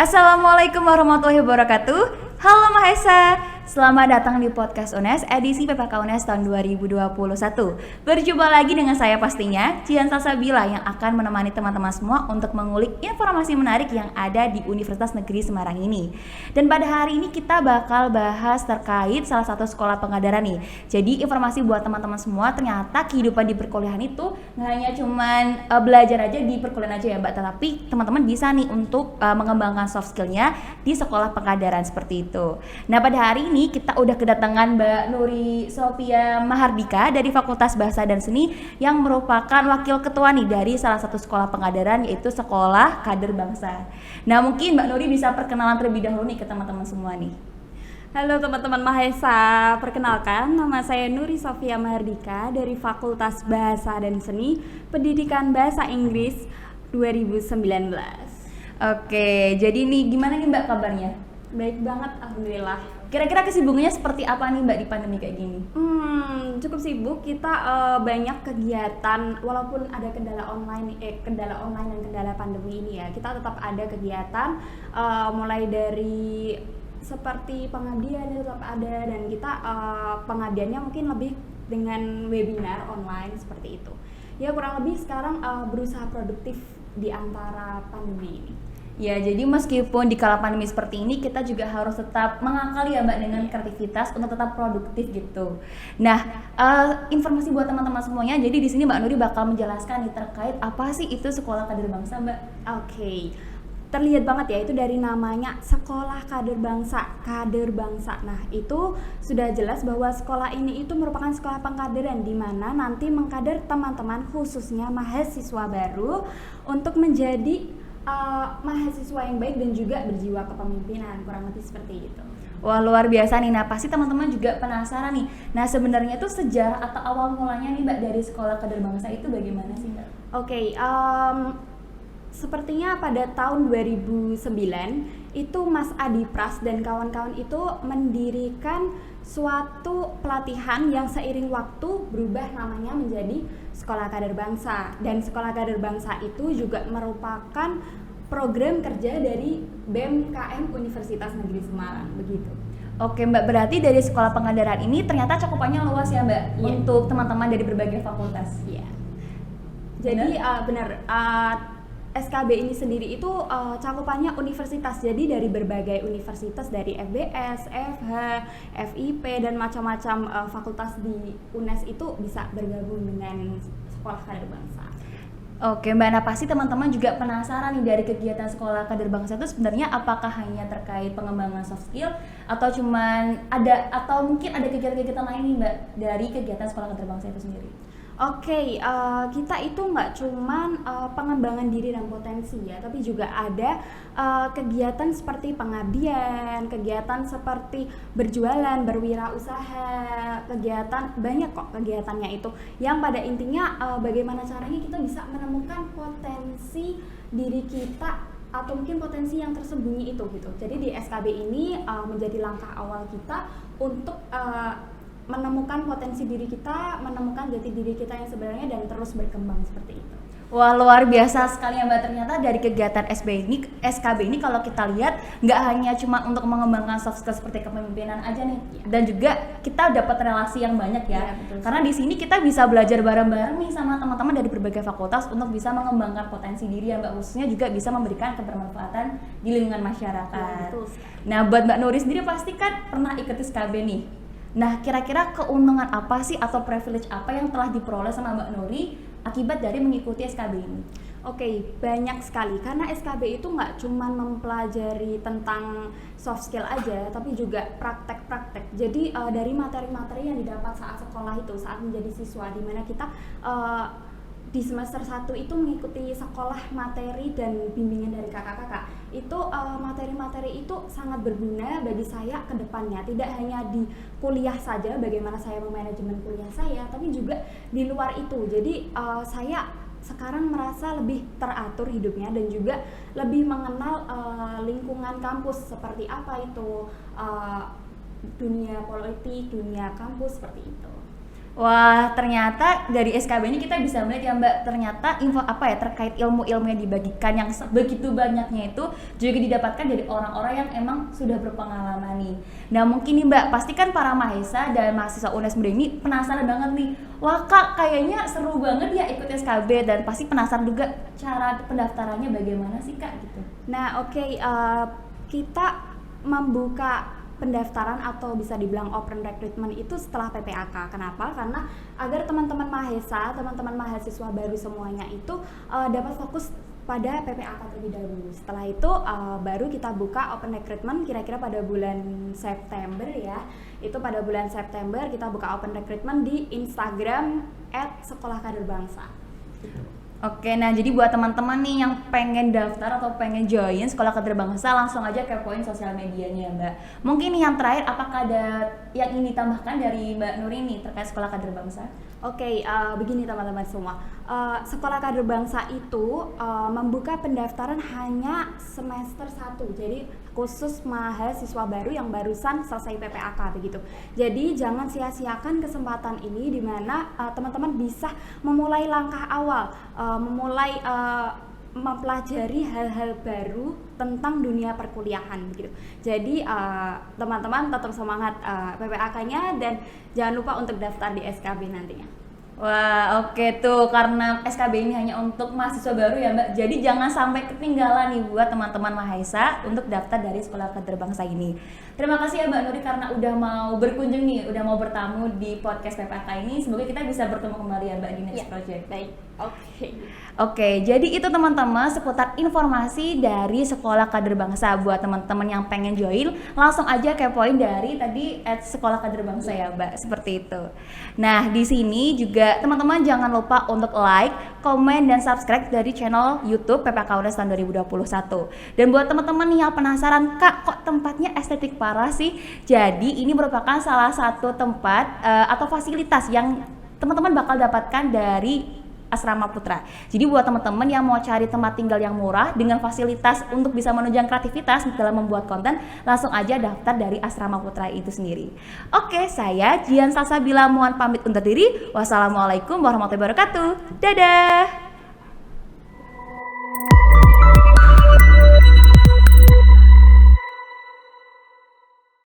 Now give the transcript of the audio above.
Assalamualaikum warahmatullahi wabarakatuh. Halo Mahesa, selamat datang di podcast UNES edisi PPK UNES tahun 2021. Berjumpa lagi dengan saya pastinya, Cian Salsabila yang akan menemani teman-teman semua untuk mengulik informasi menarik yang ada di Universitas Negeri Semarang ini. Dan pada hari ini kita bakal bahas terkait salah satu sekolah pengadaran nih. Jadi informasi buat teman-teman semua, ternyata kehidupan di perkuliahan itu nggak hanya cuman belajar aja di perkuliahan aja ya Mbak, tetapi teman-teman bisa nih untuk mengembangkan soft skillnya di sekolah pengadaran seperti itu. Nah pada hari ini kita udah kedatangan Mbak Nuri Sofia Mahardika dari Fakultas Bahasa dan Seni yang merupakan wakil ketua nih dari salah satu sekolah pengadaran, yaitu Sekolah Kader Bangsa. Nah mungkin Mbak Nuri bisa perkenalan terlebih dahulu nih ke teman-teman semua nih. Halo teman-teman Mahesa, perkenalkan nama saya Nuri Sofia Mahardika dari Fakultas Bahasa dan Seni Pendidikan Bahasa Inggris 2019. Oke, jadi nih gimana nih Mbak kabarnya? Baik banget, alhamdulillah. Kira-kira kesibukannya seperti apa nih Mbak di pandemi kayak gini? Cukup sibuk, kita banyak kegiatan walaupun ada kendala online dan kendala pandemi ini ya. Kita tetap ada kegiatan mulai dari seperti pengabdian tetap ada, dan kita pengabdiannya mungkin lebih dengan webinar online seperti itu. Ya kurang lebih sekarang berusaha produktif di antara pandemi ini. Ya, jadi meskipun di kala pandemi seperti ini kita juga harus tetap mengakali ya Mbak dengan kreativitas untuk tetap produktif gitu. Nah, informasi buat teman-teman semuanya. Jadi di sini Mbak Nuri bakal menjelaskan nih terkait apa sih itu Sekolah Kader Bangsa, Mbak. Oke. Terlihat banget ya itu dari namanya Sekolah Kader Bangsa, Kader Bangsa. Nah, itu sudah jelas bahwa sekolah ini itu merupakan sekolah pengkaderan di mana nanti mengkader teman-teman khususnya mahasiswa baru untuk menjadi mahasiswa yang baik dan juga berjiwa kepemimpinan, kurang lebih seperti itu. Wah, luar biasa nih. Nah, pasti teman-teman juga penasaran nih. Nah, sebenarnya tuh sejarah atau awal mulanya nih Mbak dari Sekolah Kader Bangsa itu bagaimana sih Mbak? Oke, sepertinya pada tahun 2009 itu Mas Adi Pras dan kawan-kawan itu mendirikan suatu pelatihan yang seiring waktu berubah namanya menjadi Sekolah Kader Bangsa. Dan Sekolah Kader Bangsa itu juga merupakan program kerja dari BEM-KM Universitas Negeri Semarang, begitu. Oke Mbak, berarti dari sekolah pengadaran ini ternyata cakupannya luas ya Mbak, untuk teman-teman dari berbagai fakultas. Iya. Jadi benar. SKB ini sendiri itu cakupannya universitas, jadi dari berbagai universitas, dari FBS, FH, FIP dan macam-macam fakultas di UNES itu bisa bergabung dengan Sekolah Kader Bangsa. Oke Mbak, nah pasti teman-teman juga penasaran nih dari kegiatan Sekolah Kader Bangsa itu sebenarnya apakah hanya terkait pengembangan soft skill atau cuman ada, atau mungkin ada kegiatan-kegiatan lain nih Mbak dari kegiatan Sekolah Kader Bangsa itu sendiri? Oke, kita itu nggak cuman pengembangan diri dan potensi ya, tapi juga ada kegiatan seperti pengabdian, kegiatan seperti berjualan, berwirausaha, kegiatan banyak kok kegiatannya itu. Yang pada intinya bagaimana caranya kita bisa menemukan potensi diri kita atau mungkin potensi yang tersembunyi itu gitu. Jadi di SKB ini menjadi langkah awal kita untuk menemukan potensi diri kita, menemukan jati diri kita yang sebenarnya dan terus berkembang seperti itu. Wah, luar biasa sekali ya Mbak, ternyata dari kegiatan SKB ini kalau kita lihat nggak hanya cuma untuk mengembangkan soft skill seperti kepemimpinan aja nih, dan juga kita dapat relasi yang banyak ya, betul. Karena di sini kita bisa belajar bareng-bareng nih sama teman-teman dari berbagai fakultas untuk bisa mengembangkan potensi diri ya Mbak, khususnya juga bisa memberikan kebermanfaatan di lingkungan masyarakat. Betul. Nah, buat Mbak Nuri sendiri pasti kan pernah ikut SKB nih. Nah, kira-kira keuntungan apa sih atau privilege apa yang telah diperoleh sama Mbak Nuri akibat dari mengikuti SKB ini? Oke, banyak sekali, karena SKB itu nggak cuma mempelajari tentang soft skill aja, tapi juga praktek-praktek. Jadi dari materi-materi yang didapat saat sekolah itu, saat menjadi siswa, di mana kita di semester 1 itu mengikuti sekolah materi dan bimbingan dari kakak-kakak. Itu materi-materi itu sangat berguna bagi saya ke depannya. Tidak hanya di kuliah saja, bagaimana saya memanajemen kuliah saya, tapi juga di luar itu. Jadi saya sekarang merasa lebih teratur hidupnya dan juga lebih mengenal lingkungan kampus seperti apa itu, dunia politik, dunia kampus seperti itu. Wah, ternyata dari SKB ini kita bisa melihat ya Mbak, ternyata info apa ya terkait ilmu-ilmu yang dibagikan yang begitu banyaknya itu juga didapatkan dari orang-orang yang emang sudah berpengalaman nih. Nah mungkin nih Mbak, pasti kan para mahasiswa dan mahasiswa UNES muda ini penasaran banget nih. Wah Kak, kayaknya seru banget ya ikut SKB dan pasti penasaran juga cara pendaftarannya bagaimana sih Kak gitu. Nah, oke, kita membuka pendaftaran atau bisa dibilang open recruitment itu setelah PPAK. Kenapa? Karena agar teman-teman mahasiswa, teman-teman mahasiswa baru semuanya itu dapat fokus pada PPAK terlebih dahulu. Setelah itu baru kita buka open recruitment kira-kira pada bulan September ya. Itu pada bulan September kita buka open recruitment di Instagram @sekolahkaderbangsa. Oke, nah jadi buat teman-teman nih yang pengen daftar atau pengen join Sekolah Kader Bangsa, langsung aja kepoin sosial medianya ya Mbak. Mungkin nih yang terakhir, apakah ada yang ingin ditambahkan dari Mbak Nurini terkait Sekolah Kader Bangsa? Oke, begini teman-teman semua, Sekolah Kader Bangsa itu membuka pendaftaran hanya semester 1, jadi khusus mahasiswa baru yang barusan selesai PPAK begitu. Jadi jangan sia-siakan kesempatan ini di mana teman-teman bisa memulai langkah awal, memulai mempelajari hal-hal baru tentang dunia perkuliahan begitu. Jadi teman-teman tetap semangat PPAK-nya dan jangan lupa untuk daftar di SKB nantinya. Wah, oke tuh, karena SKB ini hanya untuk mahasiswa baru ya Mbak. Jadi jangan sampai ketinggalan nih buat teman-teman mahasiswa untuk daftar dari Sekolah Kader Bangsa ini. Terima kasih ya Mbak Nuri karena udah mau berkunjung nih, udah mau bertamu di podcast PPAK ini. Semoga kita bisa bertemu kembali ya Mbak di next project. Baik. Oke, jadi itu teman-teman seputar informasi dari Sekolah Kader Bangsa. Buat teman-teman yang pengen join, langsung aja kepoin dari tadi @sekolah kader bangsa ya Mbak, seperti itu. Nah, di sini juga teman-teman jangan lupa untuk like, komen, dan subscribe dari channel YouTube PPAK UNES tahun 2021. Dan buat teman-teman yang penasaran, Kak, kok tempatnya estetik parah sih? Jadi ini merupakan salah satu tempat atau fasilitas yang teman-teman bakal dapatkan dari Asrama Putra. Jadi buat teman-teman yang mau cari tempat tinggal yang murah dengan fasilitas untuk bisa menunjang kreativitas dalam membuat konten, langsung aja daftar dari Asrama Putra itu sendiri. Oke, saya Jian Salsabila mohon pamit undur diri. Wassalamualaikum warahmatullahi wabarakatuh. Dadah.